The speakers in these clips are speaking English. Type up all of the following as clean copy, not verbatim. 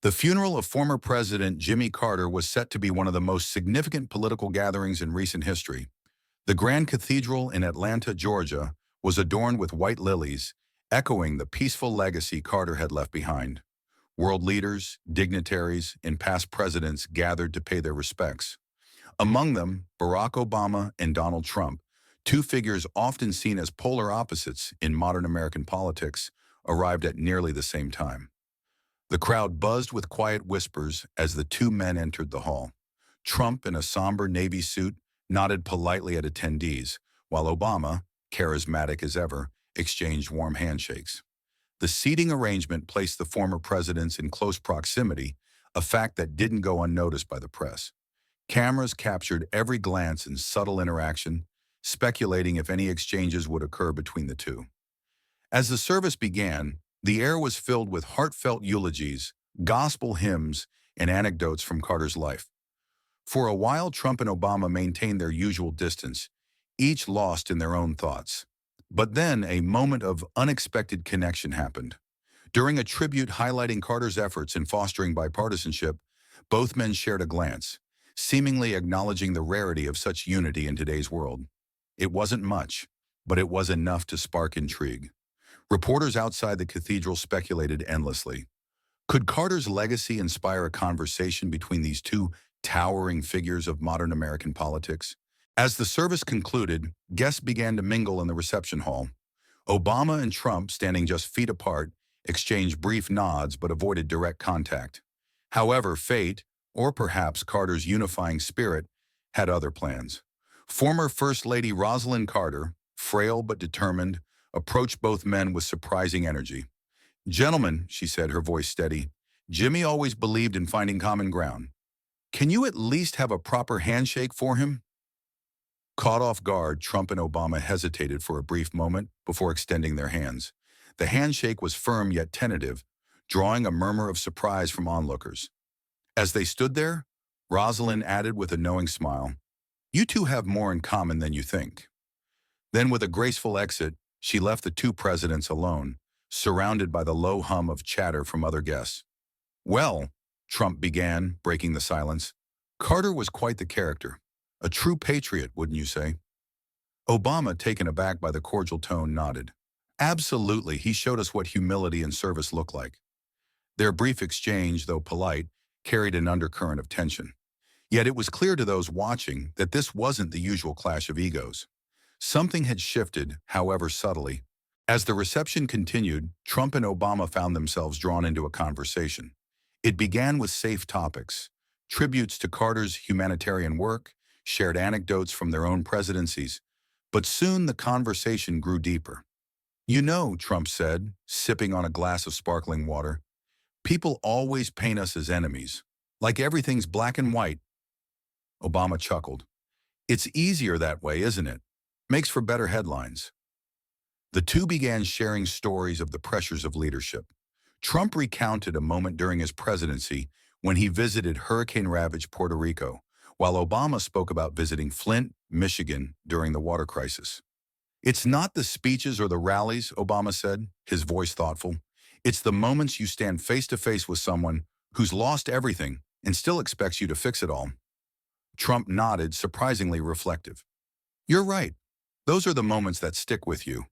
The funeral of former President Jimmy Carter was set to be one of the most significant political gatherings in recent history. The Grand Cathedral in Atlanta, Georgia, was adorned with white lilies, echoing the peaceful legacy Carter had left behind. World leaders, dignitaries, and past presidents gathered to pay their respects. Among them, Barack Obama and Donald Trump, two figures often seen as polar opposites in modern American politics, arrived at nearly the same time. The crowd buzzed with quiet whispers as the two men entered the hall. Trump, in a somber navy suit, nodded politely at attendees, while Obama, charismatic as ever, exchanged warm handshakes. The seating arrangement placed the former presidents in close proximity, a fact that didn't go unnoticed by the press. Cameras captured every glance and subtle interaction, speculating if any exchanges would occur between the two. As the service began, the air was filled with heartfelt eulogies, gospel hymns, and anecdotes from Carter's life. For a while, Trump and Obama maintained their usual distance, each lost in their own thoughts. But then a moment of unexpected connection happened. During a tribute highlighting Carter's efforts in fostering bipartisanship, both men shared a glance, seemingly acknowledging the rarity of such unity in today's world. It wasn't much, but it was enough to spark intrigue. Reporters outside the cathedral speculated endlessly. Could Carter's legacy inspire a conversation between these two towering figures of modern American politics? As the service concluded, guests began to mingle in the reception hall. Obama and Trump, standing just feet apart, exchanged brief nods but avoided direct contact. However, fate, or perhaps Carter's unifying spirit, had other plans. Former First Lady Rosalind Carter, frail but determined, approached both men with surprising energy. "Gentlemen," she said, her voice steady, "Jimmy always believed in finding common ground. Can you at least have a proper handshake for him?" Caught off guard, Trump and Obama hesitated for a brief moment before extending their hands. The handshake was firm yet tentative, drawing a murmur of surprise from onlookers. As they stood there, Rosalind added with a knowing smile, "You two have more in common than you think." Then with a graceful exit, she left the two presidents alone, surrounded by the low hum of chatter from other guests. "Well," Trump began, breaking the silence, "Carter was quite the character. A true patriot, wouldn't you say?" Obama, taken aback by the cordial tone, nodded. "Absolutely, he showed us what humility and service look like." Their brief exchange, though polite, carried an undercurrent of tension. Yet it was clear to those watching that this wasn't the usual clash of egos. Something had shifted, however subtly. As the reception continued, Trump and Obama found themselves drawn into a conversation. It began with safe topics, tributes to Carter's humanitarian work, shared anecdotes from their own presidencies, but soon the conversation grew deeper. "You know," Trump said, sipping on a glass of sparkling water, "people always paint us as enemies, like everything's black and white." Obama chuckled. "It's easier that way, isn't it? Makes for better headlines." The two began sharing stories of the pressures of leadership. Trump recounted a moment during his presidency when he visited hurricane-ravaged Puerto Rico, while Obama spoke about visiting Flint, Michigan during the water crisis. "It's not the speeches or the rallies," Obama said, his voice thoughtful. "It's the moments you stand face to face with someone who's lost everything and still expects you to fix it all." Trump nodded, surprisingly reflective. "You're right. Those are the moments that stick with you."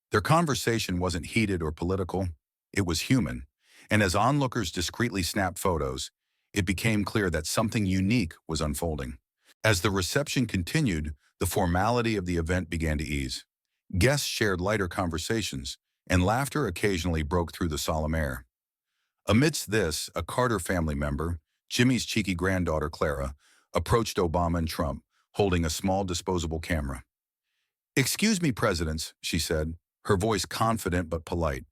Their conversation wasn't heated or political. It was human. And as onlookers discreetly snapped photos, it became clear that something unique was unfolding. As the reception continued, the formality of the event began to ease. Guests shared lighter conversations, and laughter occasionally broke through the solemn air. Amidst this, a Carter family member, Jimmy's cheeky granddaughter Clara, approached Obama and Trump, holding a small disposable camera. "Excuse me, presidents," she said, her voice confident but polite.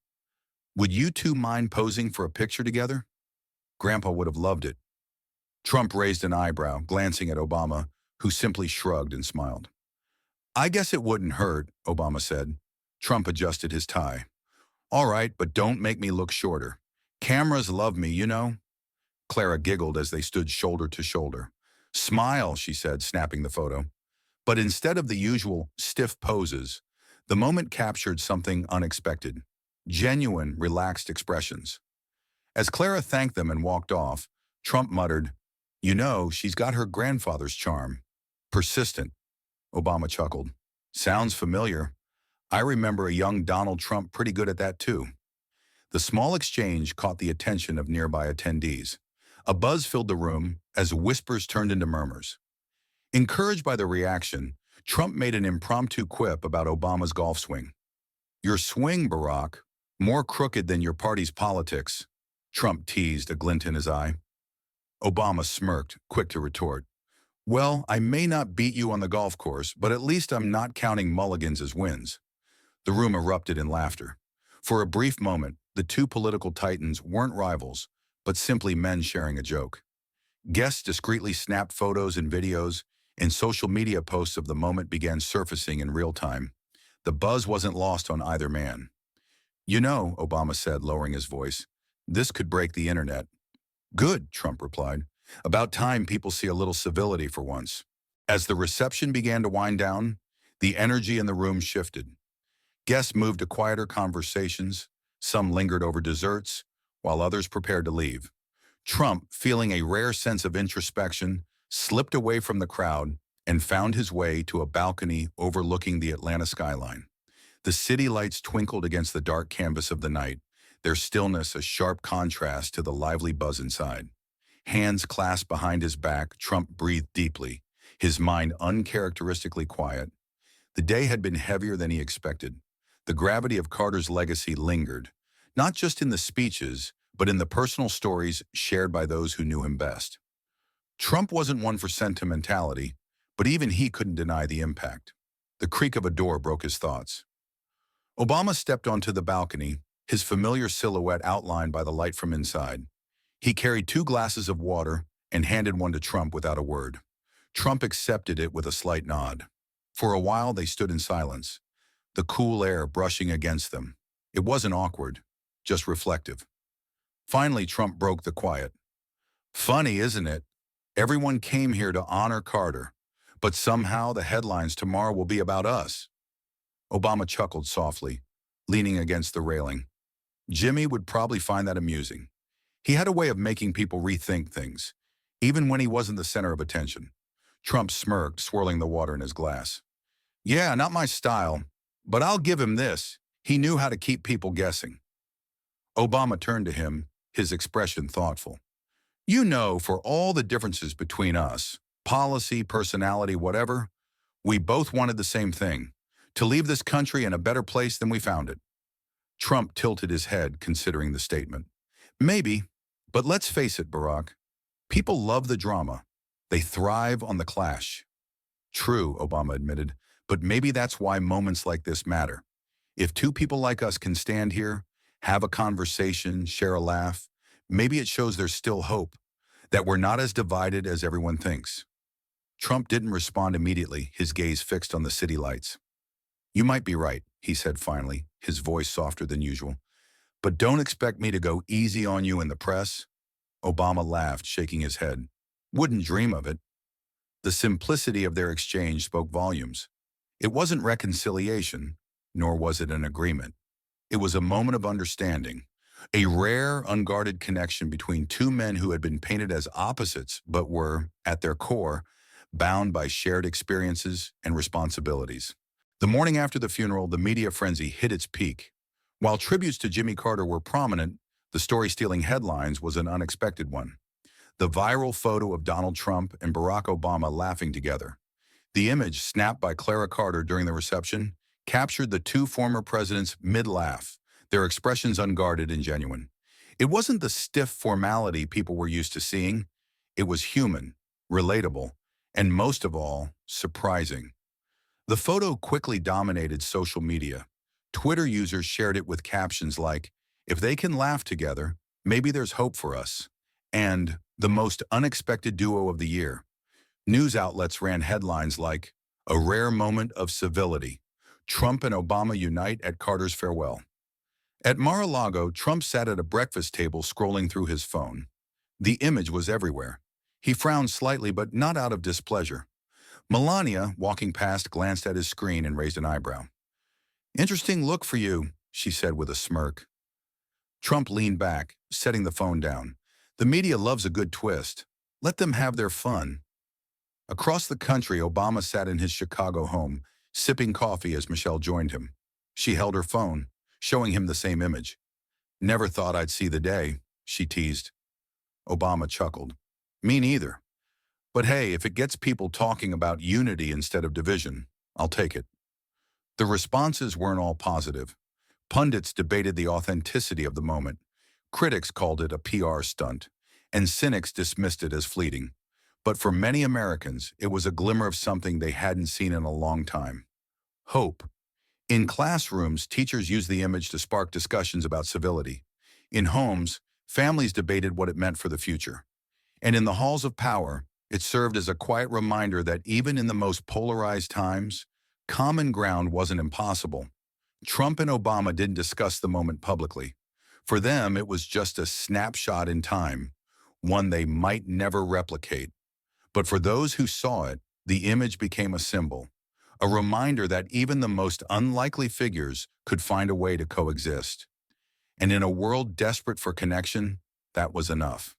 "Would you two mind posing for a picture together? Grandpa would have loved it." Trump raised an eyebrow, glancing at Obama, who simply shrugged and smiled. "I guess it wouldn't hurt," Obama said. Trump adjusted his tie. "All right, but don't make me look shorter. Cameras love me, you know." Clara giggled as they stood shoulder to shoulder. "Smile," she said, snapping the photo. But instead of the usual stiff poses, the moment captured something unexpected. Genuine, relaxed expressions. As Clara thanked them and walked off, Trump muttered, "You know, she's got her grandfather's charm. Persistent." Obama chuckled. "Sounds familiar. I remember a young Donald Trump pretty good at that too." The small exchange caught the attention of nearby attendees. A buzz filled the room as whispers turned into murmurs. Encouraged by the reaction, Trump made an impromptu quip about Obama's golf swing. "Your swing, Barack, more crooked than your party's politics," Trump teased, a glint in his eye. Obama smirked, quick to retort, "Well, I may not beat you on the golf course, but at least I'm not counting mulligans as wins." The room erupted in laughter. For a brief moment, the two political titans weren't rivals, but simply men sharing a joke. Guests discreetly snapped photos and videos, and social media posts of the moment began surfacing in real time. The buzz wasn't lost on either man. "You know," Obama said, lowering his voice, "this could break the internet." "Good," Trump replied. "About time people see a little civility for once." As the reception began to wind down, the energy in the room shifted. Guests moved to quieter conversations, some lingered over desserts, while others prepared to leave. Trump, feeling a rare sense of introspection, slipped away from the crowd and found his way to a balcony overlooking the Atlanta skyline. The city lights twinkled against the dark canvas of the night, their stillness a sharp contrast to the lively buzz inside. Hands clasped behind his back, Trump breathed deeply, his mind uncharacteristically quiet. The day had been heavier than he expected. The gravity of Carter's legacy lingered, not just in the speeches, but in the personal stories shared by those who knew him best. Trump wasn't one for sentimentality, but even he couldn't deny the impact. The creak of a door broke his thoughts. Obama stepped onto the balcony, his familiar silhouette outlined by the light from inside. He carried 2 glasses of water and handed one to Trump without a word. Trump accepted it with a slight nod. For a while, they stood in silence, the cool air brushing against them. It wasn't awkward, just reflective. Finally, Trump broke the quiet. "Funny, isn't it? Everyone came here to honor Carter, but somehow the headlines tomorrow will be about us." Obama chuckled softly, leaning against the railing. Jimmy would probably find that amusing. He had a way of making people rethink things, even when he wasn't the center of attention. Trump smirked, swirling the water in his glass. "Yeah, not my style, but I'll give him this. He knew how to keep people guessing." Obama turned to him, his expression thoughtful. "You know, for all the differences between us, policy, personality, whatever, we both wanted the same thing, to leave this country in a better place than we found it." Trump tilted his head, considering the statement. "Maybe, but let's face it, Barack. People love the drama. They thrive on the clash." "True," Obama admitted, "but maybe that's why moments like this matter. If two people like us can stand here, have a conversation, share a laugh, maybe it shows there's still hope, that we're not as divided as everyone thinks." Trump didn't respond immediately, his gaze fixed on the city lights. "You might be right," he said finally, his voice softer than usual. "But don't expect me to go easy on you in the press." Obama laughed, shaking his head. "Wouldn't dream of it." The simplicity of their exchange spoke volumes. It wasn't reconciliation, nor was it an agreement. It was a moment of understanding, a rare, unguarded connection between two men who had been painted as opposites but were, at their core, bound by shared experiences and responsibilities. The morning after the funeral, the media frenzy hit its peak. While tributes to Jimmy Carter were prominent, the story-stealing headlines was an unexpected one. The viral photo of Donald Trump and Barack Obama laughing together. The image, snapped by Clara Carter during the reception, captured the two former presidents mid-laugh, their expressions unguarded and genuine. It wasn't the stiff formality people were used to seeing. It was human, relatable, and most of all, surprising. The photo quickly dominated social media. Twitter users shared it with captions like, "If they can laugh together, maybe there's hope for us," and "the most unexpected duo of the year." News outlets ran headlines like, "A rare moment of civility. Trump and Obama unite at Carter's farewell." At Mar-a-Lago, Trump sat at a breakfast table scrolling through his phone. The image was everywhere. He frowned slightly, but not out of displeasure. Melania, walking past, glanced at his screen and raised an eyebrow. "Interesting look for you," she said with a smirk. Trump leaned back, setting the phone down. The media loves a good twist. Let them have their fun. Across the country, Obama sat in his Chicago home, sipping coffee as Michelle joined him. She held her phone, showing him the same image. Never thought I'd see the day, she teased. Obama chuckled. Me neither. But hey, if it gets people talking about unity instead of division, I'll take it. The responses weren't all positive. Pundits debated the authenticity of the moment. Critics called it a PR stunt, and cynics dismissed it as fleeting. But for many Americans, it was a glimmer of something they hadn't seen in a long time. Hope. In classrooms, teachers used the image to spark discussions about civility. In homes, families debated what it meant for the future. And in the halls of power, it served as a quiet reminder that even in the most polarized times, common ground wasn't impossible. Trump and Obama didn't discuss the moment publicly. For them, it was just a snapshot in time, one they might never replicate. But for those who saw it, the image became a symbol, a reminder that even the most unlikely figures could find a way to coexist. And in a world desperate for connection, that was enough.